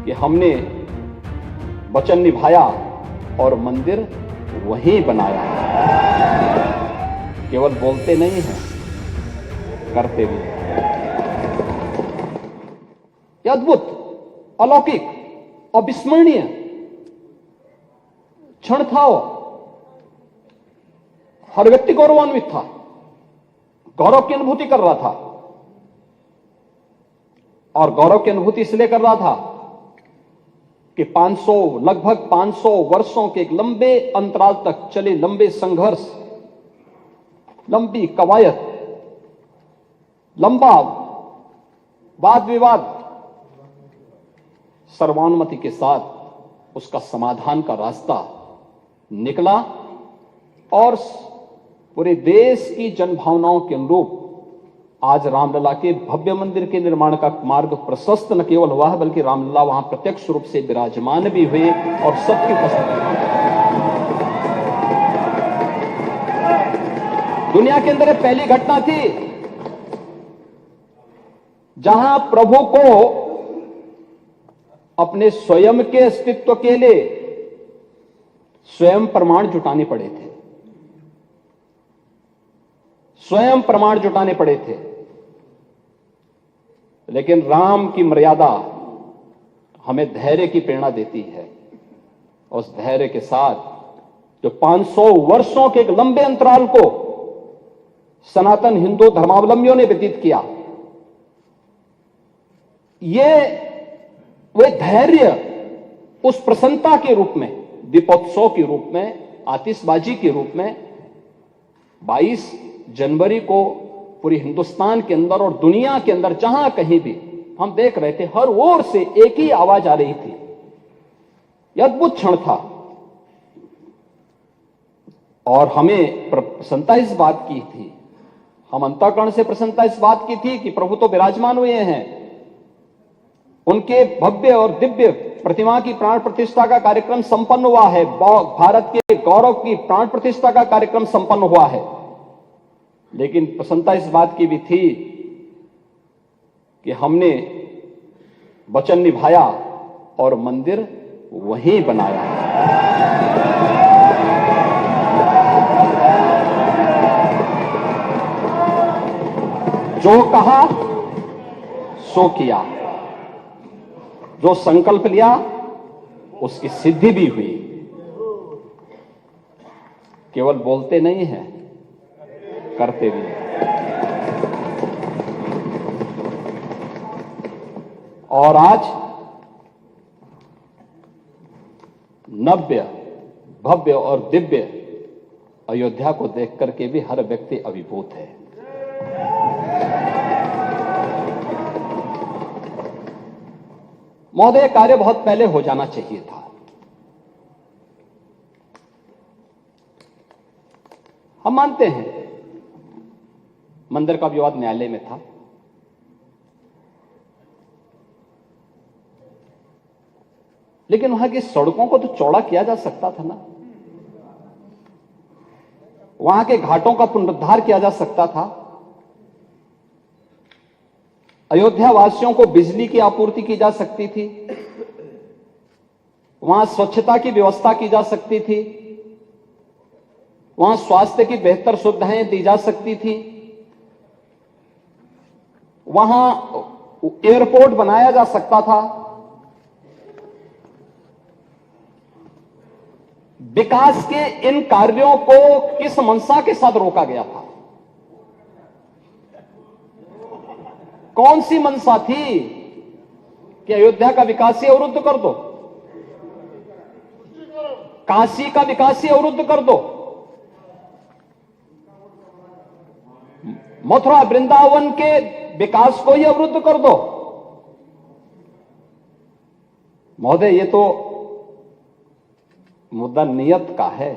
कि हमने वचन निभाया और मंदिर वहीं बनाया है। केवल बोलते नहीं हैं, करते भी हैं। यह अद्भुत, अलौकिक, अविस्मरणीय क्षण था। हर व्यक्ति गौरवान्वित था, गौरव की अनुभूति कर रहा था। और गौरव की अनुभूति इसलिए कर रहा था कि लगभग 500 वर्षों के एक लंबे अंतराल तक चले लंबे संघर्ष, लंबी कवायद, लंबा वाद विवाद, सर्वानुमति के साथ उसका समाधान का रास्ता निकला और पूरे देश की जनभावनाओं के अनुरूप आज रामलला के भव्य मंदिर के निर्माण का मार्ग प्रशस्त न केवल हुआ है, बल्कि रामलला वहां प्रत्यक्ष रूप से विराजमान भी हुए और सबकी उपस्थिति। दुनिया के अंदर पहली घटना थी जहां प्रभु को अपने स्वयं के अस्तित्व के लिए स्वयं प्रमाण जुटाने पड़े थे, स्वयं प्रमाण जुटाने पड़े थे। लेकिन राम की मर्यादा हमें धैर्य की प्रेरणा देती है। उस धैर्य के साथ जो 500 वर्षों के एक लंबे अंतराल को सनातन हिंदू धर्मावलंबियों ने व्यतीत किया, ये वे धैर्य उस प्रसन्नता के रूप में, दीपोत्सव के रूप में, आतिशबाजी के रूप में 22 जनवरी को पूरी हिंदुस्तान के अंदर और दुनिया के अंदर जहां कहीं भी हम देख रहे थे, हर ओर से एक ही आवाज आ रही थी। यह अद्भुत क्षण था और हमें प्रसन्नता इस बात की थी, हम अंतःकरण से प्रसन्नता इस बात की थी कि प्रभु तो विराजमान हुए हैं। उनके भव्य और दिव्य प्रतिमा की प्राण प्रतिष्ठा का कार्यक्रम संपन्न हुआ है, भारत के गौरव की प्राण प्रतिष्ठा का कार्यक्रम संपन्न हुआ है। लेकिन प्रसन्नता इस बात की भी थी कि हमने वचन निभाया और मंदिर वहीं बनाया है। जो कहा सो किया, जो संकल्प लिया उसकी सिद्धि भी हुई। केवल बोलते नहीं हैं, करते भी हैं। और आज नव्य, भव्य और दिव्य अयोध्या को देख करके भी हर व्यक्ति अभिभूत है। महोदय, कार्य बहुत पहले हो जाना चाहिए था। हम मानते हैं मंदिर का विवाद न्यायालय में था, लेकिन वहां की सड़कों को तो चौड़ा किया जा सकता था ना, वहां के घाटों का पुनरुद्धार किया जा सकता था, अयोध्या वासियों को बिजली की आपूर्ति की जा सकती थी, वहां स्वच्छता की व्यवस्था की जा सकती थी, वहां स्वास्थ्य की बेहतर सुविधाएं दी जा सकती थी, वहां एयरपोर्ट बनाया जा सकता था। विकास के इन कार्यों को किस मंशा के साथ रोका गया था? कौन सी मंशा थी कि अयोध्या का विकास ही अवरुद्ध कर दो, काशी का विकास ही अवरुद्ध कर दो, मथुरा वृंदावन के विकास को ही अवरुद्ध कर दो? महोदय, ये तो मुद्दा नियत का है।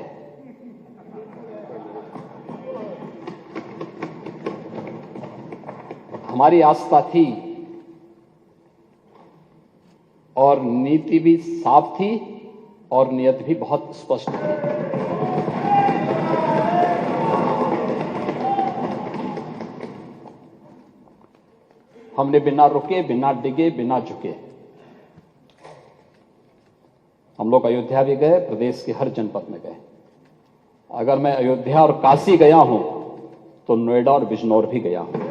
हमारी आस्था थी और नीति भी साफ थी और नियत भी बहुत स्पष्ट थी। हमने बिना रुके, बिना डिगे, बिना झुके हम लोग अयोध्या भी गए, प्रदेश के हर जनपद में गए। अगर मैं अयोध्या और काशी गया हूं तो नोएडा और बिजनौर भी गया हूं।